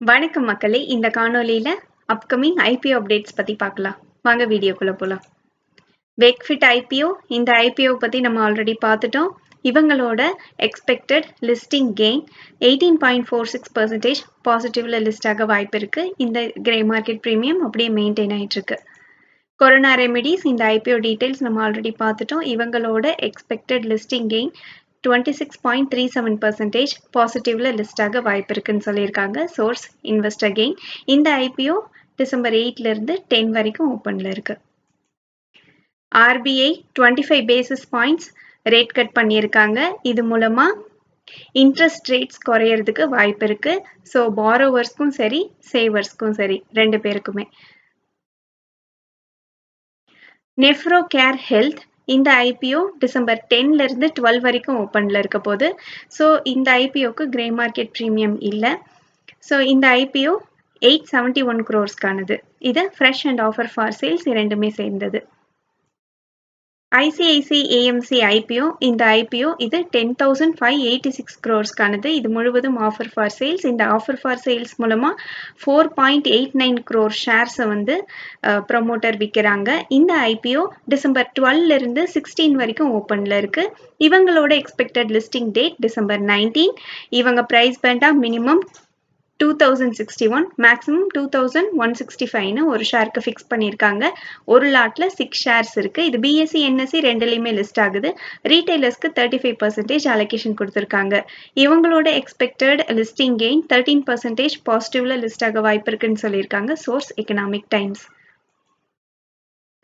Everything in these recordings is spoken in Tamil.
வணக்கம் மக்களே, இந்த காணொளியில அப்கமிங் ஐபிஓ அப்டேட்ஸ் பத்தி பார்க்கலாம். வாங்க வீடியோக்குள்ள போலாம். வேக்ஃபிட் ஐபிஓ, இந்த ஐபிஓ பத்தி நம்ம ஆல்ரெடி பார்த்துட்டோம். இவங்களோட எக்ஸ்பெக்டட் லிஸ்டிங் கெயின் 18.46% பாசிட்டிவ்ல லிஸ்ட் ஆக வாய்ப்பு இருக்கு. இந்த கிரே மார்க்கெட் பிரீமியம் அப்படியே மெயின்டைன் ஆயிட்டு இருக்கு. கொரோனா ரெமெடிஸ், இந்த ஐபிஓ டீடைல்ஸ் நம்ம ஆல்ரெடி பார்த்துட்டோம். இவங்களோட எக்ஸ்பெக்டட் லிஸ்டிங் கெயின் 26.37% பாசிட்டிவ்ல லிஸ்ட் ஆக வாய்ப்பு இருக்குன்னு சொல்லியிருக்காங்க. Source investor gain. இந்த ஐபிஓ டிசம்பர் 8ல இருந்து 10 வரைக்கும் ஓப்பன்ல இருக்கு. RBI 25 basis points rate cut பண்ணியிருக்காங்க. இது மூலமா இன்ட்ரெஸ்ட் ரேட்ஸ் குறையறதுக்கு வாய்ப்பு இருக்கு. ஸோ பாரோவர்ஸ்க்கும் சரி சேவர்ஸ்க்கும் சரி ரெண்டு பேருக்குமே. நெஃப்ரோ கேர் ஹெல்த், இந்த ஐபிஓ டிசம்பர் 10ல இருந்து 12 வரைக்கும் ஓப்பன்ல இருக்க போது. ஸோ இந்த ஐபிஓக்கு கிரே மார்க்கெட் ப்ரீமியம் இல்லை. ஸோ இந்த ஐபிஓ 871 crores-க்கானது. இது fresh and offer for sales இரண்டுமே சேர்ந்தது. ஐசிஐசி ஏஎம்சி ஐபிஓ, இந்த ஐபிஓ இது 10,586 crores-க்கானது. இது முழுவதும் ஆஃபர் ஃபார் சேல்ஸ். இந்த ஆஃபர் ஃபார் சேல்ஸ் மூலமா 4.89 crore ஷேர்ஸை வந்து ப்ரொமோட்டர் விற்கிறாங்க. இந்த ஐபிஓ டிசம்பர் 12ல இருந்து 16 வரைக்கும் ஓப்பன்ல இருக்கு. இவங்களோட எக்ஸ்பெக்டட் லிஸ்டிங் டேட் டிசம்பர் 19. இவங்க பிரைஸ் பேண்டா மினிமம் 2061, மேக்ஸிமம் 2165 ஒரு ஷேருக்கு ஃபிக்ஸ் பண்ணியிருக்காங்க. ஒரு லாட்ல 6 ஷேர்ஸ் இருக்கு. இது பிஎஸ்சி என்எஸ்சி ரெண்டுலையுமே லிஸ்ட் ஆகுது. ரீட்டைலர்ஸ்க்கு 35% அலோகேஷன் கொடுத்துருக்காங்க. இவங்களோட எக்ஸ்பெக்டட் லிஸ்டிங் கெயின் 13% பாசிட்டிவ்ல லிஸ்ட் ஆக வாய்ப்பு இருக்குன்னு சொல்லியிருக்காங்க. Source economic times.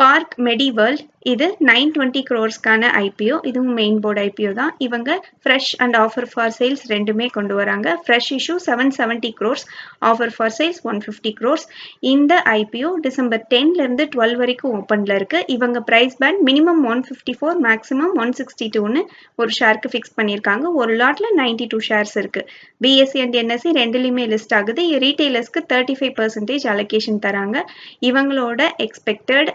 பார்க் மெடிவேர்ல்ட், இது 920 crores-க்கான ஐபிஓ. இதுவும் மெயின் போர்டு ஐபிஓ தான். இவங்க fresh and offer for sales ரெண்டுமே கொண்டு வராங்க. Fresh issue 770 crores, offer for sales 150 crores. இந்த ஐபிஓ டிசம்பர் 10ல இருந்து 12 வரைக்கும் ஓப்பன்ல இருக்கு. இவங்க பிரைஸ் பேண்ட் மினிமம் 154, மேக்ஸிமம் 162ன்னு ஒரு ஷேருக்கு ஃபிக்ஸ் பண்ணியிருக்காங்க. ஒரு லாட்ல 92 ஷேர்ஸ் இருக்கு. பிஎஸ்சி அண்ட் என்எஸ்சி ரெண்டுலையுமே லிஸ்ட் ஆகுது. ரீட்டைலர்ஸ்க்கு 35% அலோகேஷன் தராங்க. இவங்களோட எக்ஸ்பெக்டட்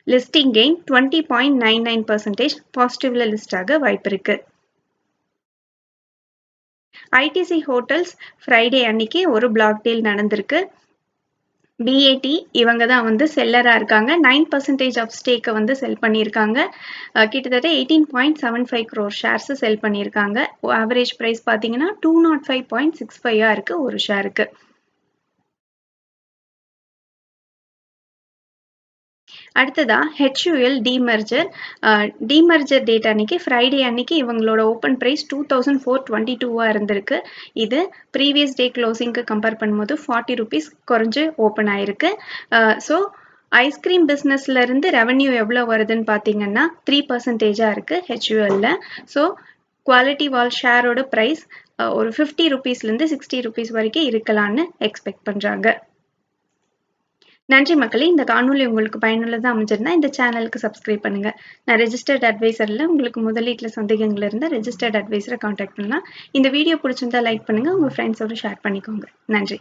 லிஸ்டிங் கெயின் 20.99% பாசிட்டிவ்ல லிஸ்ட் ஆக வாய்ப்பு இருக்கு. ஐடிசி ஹோட்டல்ஸ், ஃப்ரைடே அன்னைக்கு ஒரு பிளாக் டீல் நடந்திருக்கு. பிஏடி இவங்க தான் வந்து செல்லரா இருக்காங்க. 9% ஆஃப் ஸ்டேக்கை வந்து செல் பண்ணியிருக்காங்க. கிட்டத்தட்ட 18.75 crore ஷேர்ஸ் செல் பண்ணியிருக்காங்க. ஆவரேஜ் பிரைஸ் பார்த்தீங்கன்னா 205.65 இருக்கு ஒரு ஷேருக்கு. அடுத்ததா HUL டிமர்ஜர் டேட் அன்னைக்கு ஃப்ரைடே அன்னைக்கு இவங்களோட ஓப்பன் பிரைஸ் 2422 இருந்திருக்கு. இது ப்ரீவியஸ் டே க்ளோசிங்க்கு கம்பேர் பண்ணும்போது 40 rupees குறைஞ்சு ஓப்பன் ஆயிருக்கு. ஸோ ஐஸ்கிரீம் பிஸ்னஸ்ல இருந்து ரெவன்யூ எவ்வளோ வருதுன்னு பார்த்தீங்கன்னா 3% இருக்கு HUL-ல. ஸோ குவாலிட்டி வால் ஷேரோட ப்ரைஸ் ஒரு 50 rupeesலேருந்து 60 rupees வரைக்கும் இருக்கலான்னு எக்ஸ்பெக்ட் பண்ணுறாங்க. நன்றி மக்களே, இந்த காணொலி உங்களுக்கு பயனுள்ளதாக அமைஞ்சிருந்தா இந்த சேனலுக்கு சப்ஸ்கிரைப் பண்ணுங்க. நான் ரெஜிஸ்டர்ட் அட்வைசரில் உங்களுக்கு முதலீட்டில் சந்தேகங்கள் இருந்தால் ரெஜிஸ்டர்ட் அட்வைசரை கான்டாக்ட் பண்ணலாம். இந்த வீடியோ பிடிச்சிருந்தா லைக் பண்ணுங்க, உங்கள் ஃப்ரெண்ட்ஸோட ஷேர் பண்ணிக்கோங்க. நன்றி.